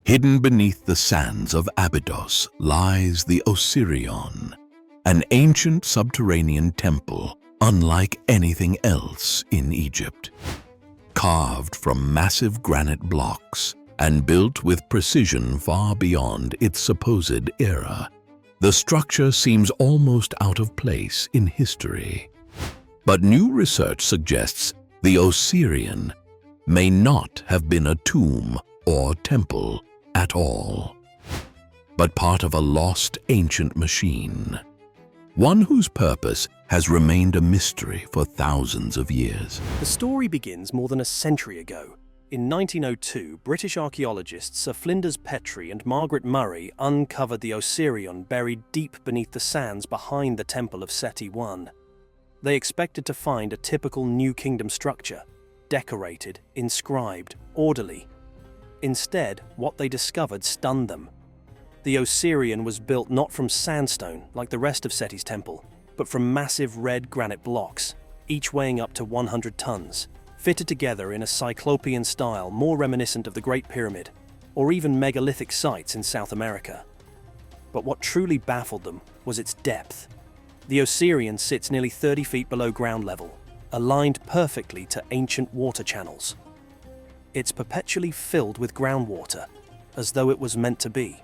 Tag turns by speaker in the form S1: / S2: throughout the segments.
S1: Hidden beneath the sands of Abydos lies the Osirion, an ancient subterranean temple unlike anything else in Egypt. Carved from massive granite blocks and built with precision far beyond its supposed era, the structure seems almost out of place in history. But new research suggests the Osirion may not have been a tomb or temple at all, but part of a lost ancient machine, one whose purpose has remained a mystery for thousands of years.
S2: The story begins more than a century ago. In 1902, British archaeologists Sir Flinders Petrie and Margaret Murray uncovered the Osirion buried deep beneath the sands behind the Temple of Seti I. They expected to find a typical New Kingdom structure, decorated, inscribed, orderly. Instead, what they discovered stunned them. The Osirion was built not from sandstone like the rest of Seti's temple, but from massive red granite blocks, each weighing up to 100 tons, fitted together in a cyclopean style more reminiscent of the Great Pyramid, or even megalithic sites in South America. But what truly baffled them was its depth. The Osirion sits nearly 30 feet below ground level, aligned perfectly to ancient water channels. It's perpetually filled with groundwater, as though it was meant to be.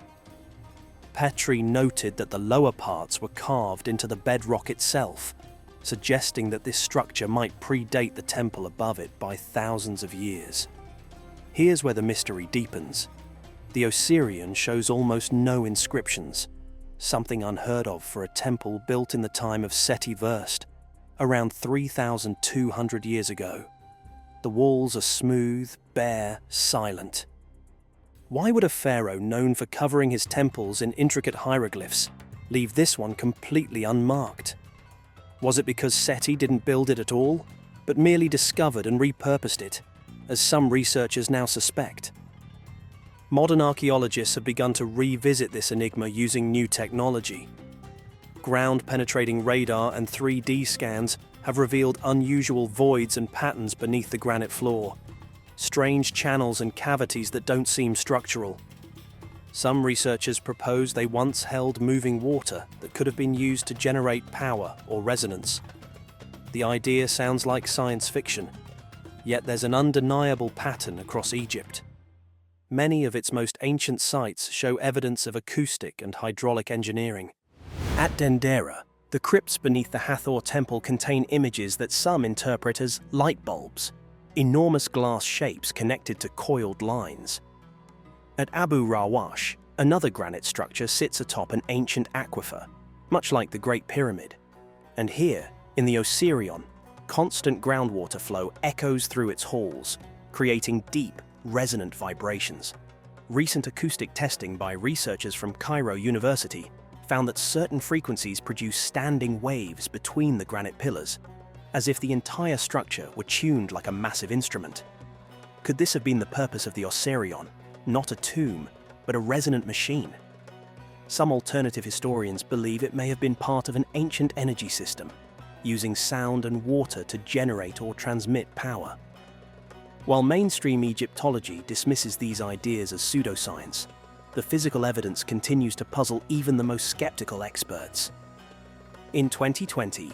S2: Petrie noted that the lower parts were carved into the bedrock itself, suggesting that this structure might predate the temple above it by thousands of years. Here's where the mystery deepens. The Osirion shows almost no inscriptions, something unheard of for a temple built in the time of Seti I, around 3,200 years ago. The walls are smooth, bare, silent. Why would a pharaoh known for covering his temples in intricate hieroglyphs leave this one completely unmarked? Was it because Seti didn't build it at all, but merely discovered and repurposed it, as some researchers now suspect? Modern archaeologists have begun to revisit this enigma using new technology. Ground-penetrating radar and 3D scans have revealed unusual voids and patterns beneath the granite floor, strange channels and cavities that don't seem structural. Some researchers propose they once held moving water that could have been used to generate power or resonance. The idea sounds like science fiction, yet there's an undeniable pattern across Egypt. Many of its most ancient sites show evidence of acoustic and hydraulic engineering. At Dendera, the crypts beneath the Hathor temple contain images that some interpret as light bulbs, enormous glass shapes connected to coiled lines. At Abu Rawash, another granite structure sits atop an ancient aquifer, much like the Great Pyramid. And here, in the Osirion, constant groundwater flow echoes through its halls, creating deep, resonant vibrations. Recent acoustic testing by researchers from Cairo University found that certain frequencies produce standing waves between the granite pillars, as if the entire structure were tuned like a massive instrument. Could this have been the purpose of the Osirion? Not a tomb, but a resonant machine. Some alternative historians believe it may have been part of an ancient energy system, using sound and water to generate or transmit power. While mainstream Egyptology dismisses these ideas as pseudoscience, the physical evidence continues to puzzle even the most skeptical experts. In 2020,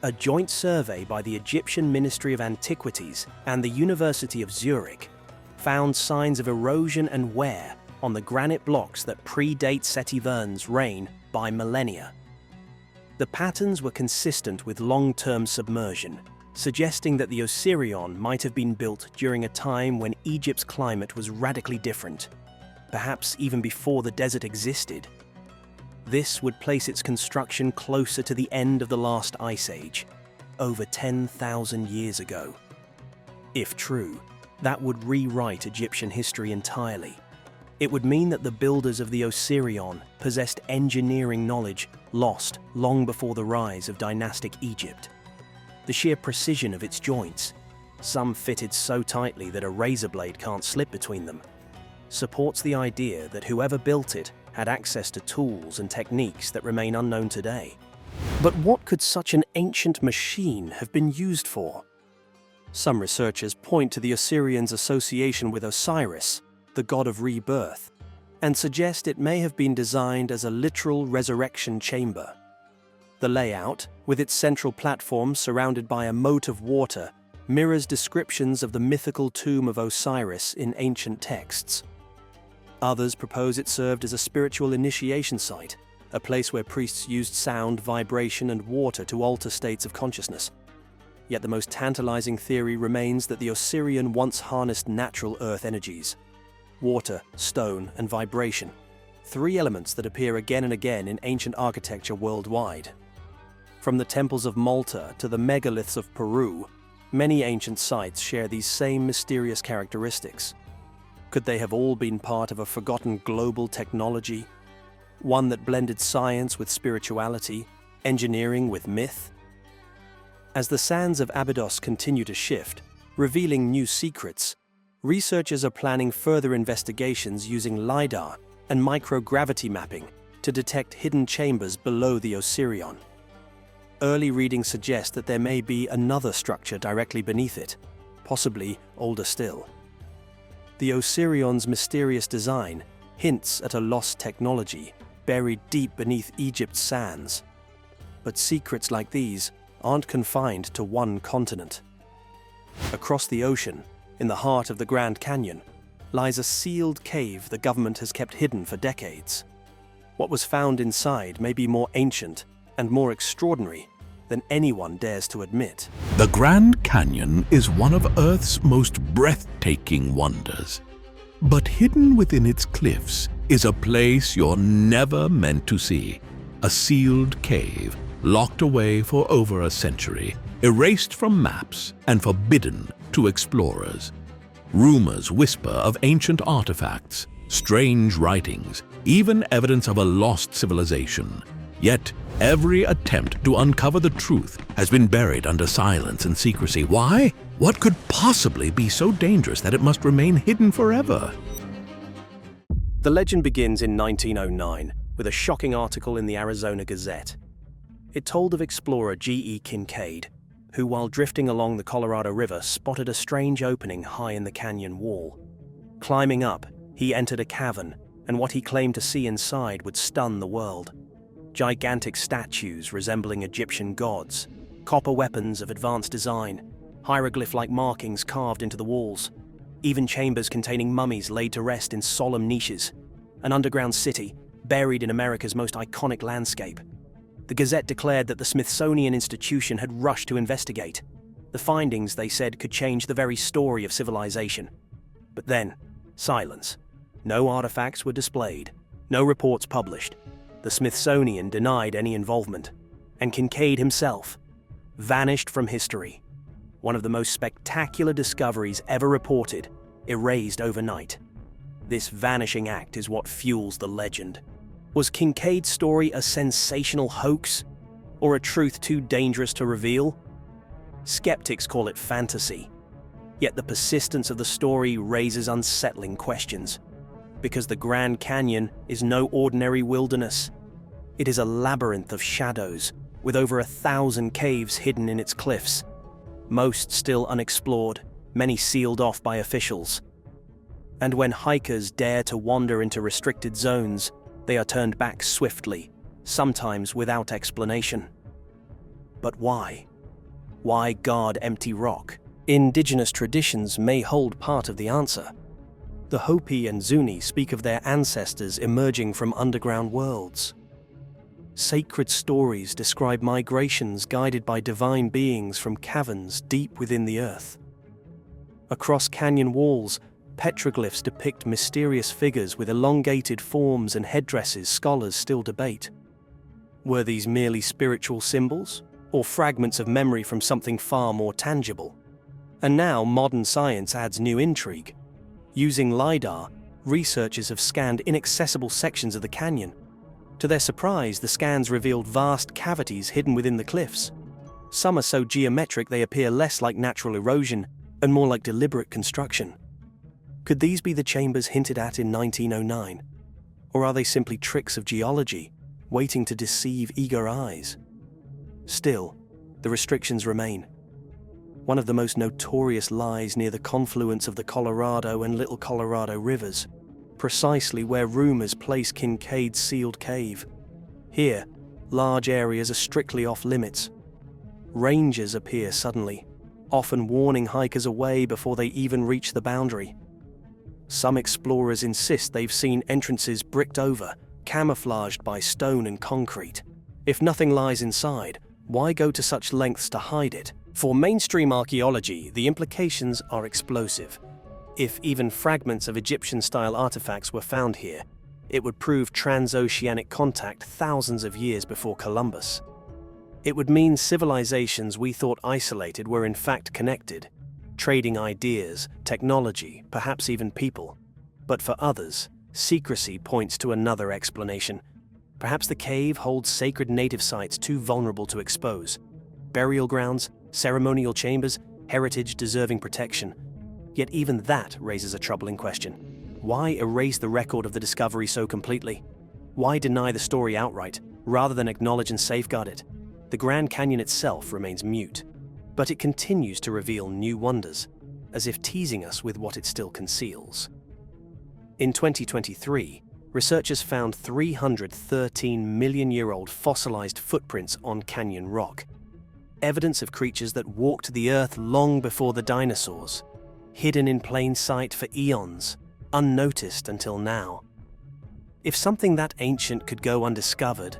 S2: a joint survey by the Egyptian Ministry of Antiquities and the University of Zurich found signs of erosion and wear on the granite blocks that predate Seti I's reign by millennia. The patterns were consistent with long-term submersion, suggesting that the Osirion might have been built during a time when Egypt's climate was radically different, perhaps even before the desert existed. This would place its construction closer to the end of the last ice age, over 10,000 years ago. If true, that would rewrite Egyptian history entirely. It would mean that the builders of the Osirion possessed engineering knowledge lost long before the rise of dynastic Egypt. The sheer precision of its joints, some fitted so tightly that a razor blade can't slip between them, supports the idea that whoever built it had access to tools and techniques that remain unknown today. But what could such an ancient machine have been used for? Some researchers point to the Osirion's association with Osiris, the god of rebirth, and suggest it may have been designed as a literal resurrection chamber. The layout, with its central platform surrounded by a moat of water, mirrors descriptions of the mythical tomb of Osiris in ancient texts. Others propose it served as a spiritual initiation site, a place where priests used sound, vibration, and water to alter states of consciousness. Yet the most tantalizing theory remains that the Osirion once harnessed natural earth energies: water, stone, and vibration, three elements that appear again and again in ancient architecture worldwide. From the temples of Malta to the megaliths of Peru, many ancient sites share these same mysterious characteristics. Could they have all been part of a forgotten global technology? One that blended science with spirituality, engineering with myth? As the sands of Abydos continue to shift, revealing new secrets, researchers are planning further investigations using LiDAR and microgravity mapping to detect hidden chambers below the Osirion. Early readings suggest that there may be another structure directly beneath it, possibly older still. The Osirion's mysterious design hints at a lost technology buried deep beneath Egypt's sands. But secrets like these aren't confined to one continent. Across the ocean, in the heart of the Grand Canyon, lies a sealed cave the government has kept hidden for decades. What was found inside may be more ancient and more extraordinary than anyone dares to admit.
S1: The Grand Canyon is one of Earth's most breathtaking wonders. But hidden within its cliffs is a place you're never meant to see. A sealed cave, locked away for over a century, erased from maps and forbidden to explorers. Rumors whisper of ancient artifacts, strange writings, even evidence of a lost civilization. Yet, every attempt to uncover the truth has been buried under silence and secrecy. Why? What could possibly be so dangerous that it must remain hidden forever?
S2: The legend begins in 1909 with a shocking article in the Arizona Gazette. It told of explorer G.E. Kincaid, who while drifting along the Colorado River spotted a strange opening high in the canyon wall. Climbing up, he entered a cavern, and what he claimed to see inside would stun the world. Gigantic statues resembling Egyptian gods, copper weapons of advanced design, hieroglyph-like markings carved into the walls, even chambers containing mummies laid to rest in solemn niches, an underground city buried in America's most iconic landscape. The Gazette declared that the Smithsonian Institution had rushed to investigate. The findings, they said, could change the very story of civilization. But then, silence. No artifacts were displayed, no reports published. The Smithsonian denied any involvement, and Kincaid himself vanished from history. One of the most spectacular discoveries ever reported, erased overnight. This vanishing act is what fuels the legend. Was Kincaid's story a sensational hoax, or a truth too dangerous to reveal? Skeptics call it fantasy, yet the persistence of the story raises unsettling questions. Because the Grand Canyon is no ordinary wilderness. It is a labyrinth of shadows, with over 1,000 caves hidden in its cliffs. Most still unexplored, many sealed off by officials. And when hikers dare to wander into restricted zones, they are turned back swiftly, sometimes without explanation. But why? Why guard empty rock? Indigenous traditions may hold part of the answer. The Hopi and Zuni speak of their ancestors emerging from underground worlds. Sacred stories describe migrations guided by divine beings from caverns deep within the earth. Across canyon walls, petroglyphs depict mysterious figures with elongated forms and headdresses scholars still debate. Were these merely spiritual symbols, or fragments of memory from something far more tangible? And now modern science adds new intrigue. Using LiDAR, researchers have scanned inaccessible sections of the canyon. To their surprise, the scans revealed vast cavities hidden within the cliffs. Some are so geometric they appear less like natural erosion and more like deliberate construction. Could these be the chambers hinted at in 1909? Or are they simply tricks of geology, waiting to deceive eager eyes? Still, the restrictions remain. One of the most notorious lies near the confluence of the Colorado and Little Colorado rivers. precisely where rumors place Kincaid's sealed cave. Here, large areas are strictly off-limits. Rangers appear suddenly, often warning hikers away before they even reach the boundary. Some explorers insist they've seen entrances bricked over, camouflaged by stone and concrete. If nothing lies inside, why go to such lengths to hide it? For mainstream archaeology, the implications are explosive. If even fragments of Egyptian-style artifacts were found here, it would prove transoceanic contact thousands of years before Columbus. It would mean civilizations we thought isolated were in fact connected, trading ideas, technology, perhaps even people. But for others, secrecy points to another explanation. Perhaps the cave holds sacred native sites too vulnerable to expose. Burial grounds, ceremonial chambers, heritage deserving protection. Yet even that raises a troubling question. Why erase the record of the discovery so completely? Why deny the story outright, rather than acknowledge and safeguard it? The Grand Canyon itself remains mute, but it continues to reveal new wonders, as if teasing us with what it still conceals. In 2023, researchers found 313-million-year-old fossilized footprints on canyon rock, evidence of creatures that walked the earth long before the dinosaurs, hidden in plain sight for eons, unnoticed until now. If something that ancient could go undiscovered,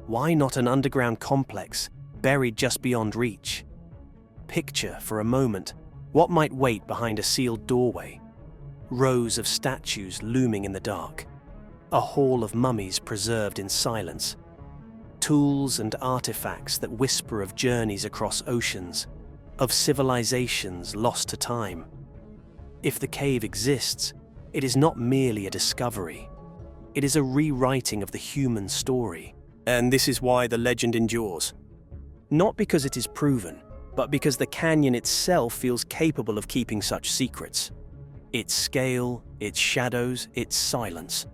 S2: why not an underground complex buried just beyond reach? Picture for a moment what might wait behind a sealed doorway. Rows of statues looming in the dark, a hall of mummies preserved in silence, tools and artifacts that whisper of journeys across oceans, of civilizations lost to time. If the cave exists, it is not merely a discovery. It is a rewriting of the human story. And this is why the legend endures. Not because it is proven, but because the canyon itself feels capable of keeping such secrets. Its scale, its shadows, its silence,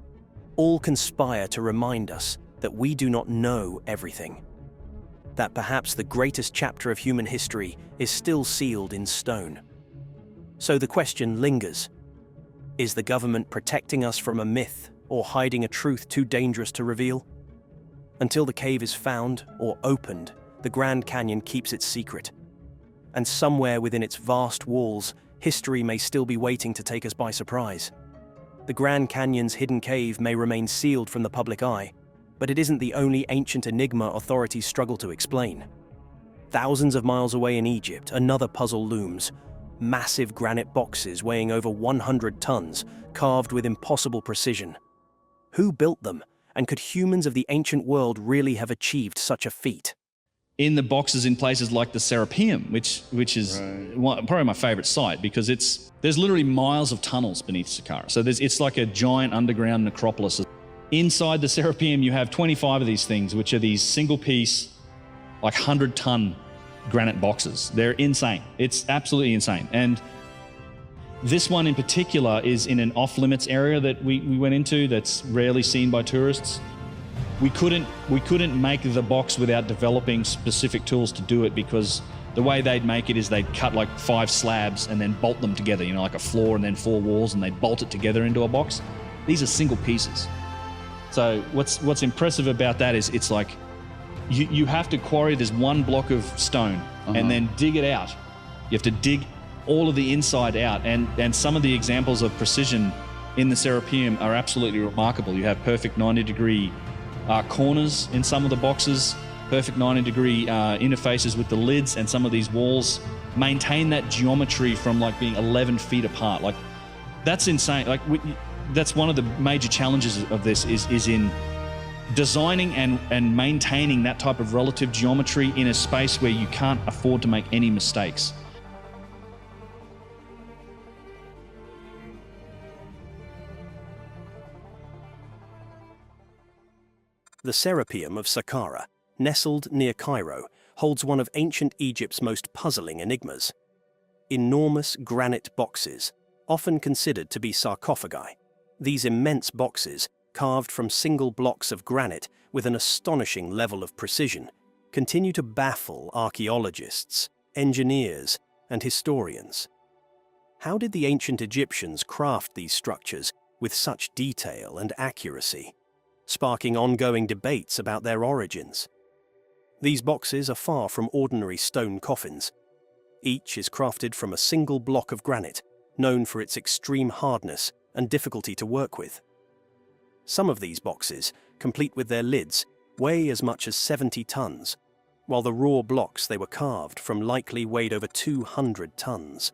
S2: all conspire to remind us that we do not know everything. That perhaps the greatest chapter of human history is still sealed in stone. So the question lingers. Is the government protecting us from a myth or hiding a truth too dangerous to reveal? Until the cave is found or opened, the Grand Canyon keeps its secret. And somewhere within its vast walls, history may still be waiting to take us by surprise. The Grand Canyon's hidden cave may remain sealed from the public eye, but it isn't the only ancient enigma authorities struggle to explain. Thousands of miles away in Egypt, another puzzle looms. Massive granite boxes weighing over 100 tons, carved with impossible precision. Who built them, and could humans of the ancient world really have achieved such a feat?
S3: In the boxes in places like the Serapeum, which is probably my favorite site, because there's literally miles of tunnels beneath Saqqara. So it's like a giant underground necropolis. Inside the Serapeum, you have 25 of these things, which are these single-piece, like 100-ton granite boxes. They're insane. It's absolutely insane. And this one in particular is in an off-limits area that we went into that's rarely seen by tourists. We couldn't make the box without developing specific tools to do it, because the way they'd make it is they'd cut like 5 slabs and then bolt them together, you know, like a floor and then 4 walls, and they'd bolt it together into a box. These are single pieces. So what's impressive about that is it's like you have to quarry this one block of stone and then dig it out. You have to dig all of the inside out, and some of the examples of precision in the Serapeum are absolutely remarkable. You have perfect 90-degree corners in some of the boxes, perfect 90-degree interfaces with the lids, and some of these walls maintain that geometry from like being 11 feet apart. Like, that's insane. Like, that's one of the major challenges of this is in designing and maintaining that type of relative geometry in a space where you can't afford to make any mistakes.
S2: The Serapeum of Saqqara, nestled near Cairo, holds one of ancient Egypt's most puzzling enigmas. Enormous granite boxes, often considered to be sarcophagi. These immense boxes, carved from single blocks of granite with an astonishing level of precision, continue to baffle archaeologists, engineers, and historians. How did the ancient Egyptians craft these structures with such detail and accuracy, sparking ongoing debates about their origins. These boxes are far from ordinary stone coffins. Each is crafted from a single block of granite, known for its extreme hardness and difficulty to work with. Some of these boxes, complete with their lids, weigh as much as 70 tons, while the raw blocks they were carved from likely weighed over 200 tons.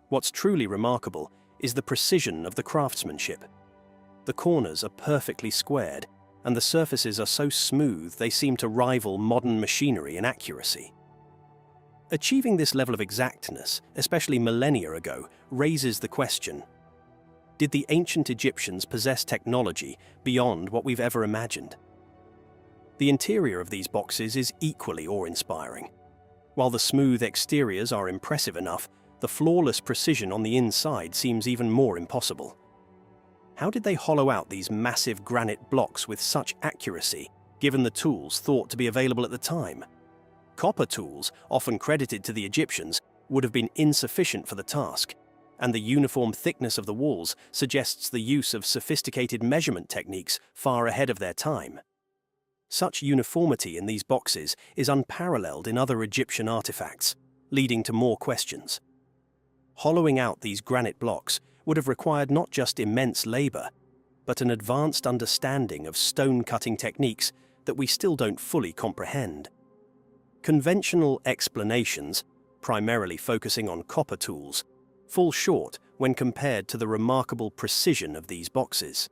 S2: What's truly remarkable is the precision of the craftsmanship. The corners are perfectly squared, and the surfaces are so smooth they seem to rival modern machinery in accuracy. Achieving this level of exactness, especially millennia ago, raises the question: did the ancient Egyptians possess technology beyond what we've ever imagined? The interior of these boxes is equally awe-inspiring. While the smooth exteriors are impressive enough, the flawless precision on the inside seems even more impossible. How did they hollow out these massive granite blocks with such accuracy, given the tools thought to be available at the time? Copper tools, often credited to the Egyptians, would have been insufficient for the task, and the uniform thickness of the walls suggests the use of sophisticated measurement techniques far ahead of their time. Such uniformity in these boxes is unparalleled in other Egyptian artifacts, leading to more questions. Hollowing out these granite blocks would have required not just immense labor, but an advanced understanding of stone-cutting techniques that we still don't fully comprehend. Conventional explanations, primarily focusing on copper tools, fall short when compared to the remarkable precision of these boxes.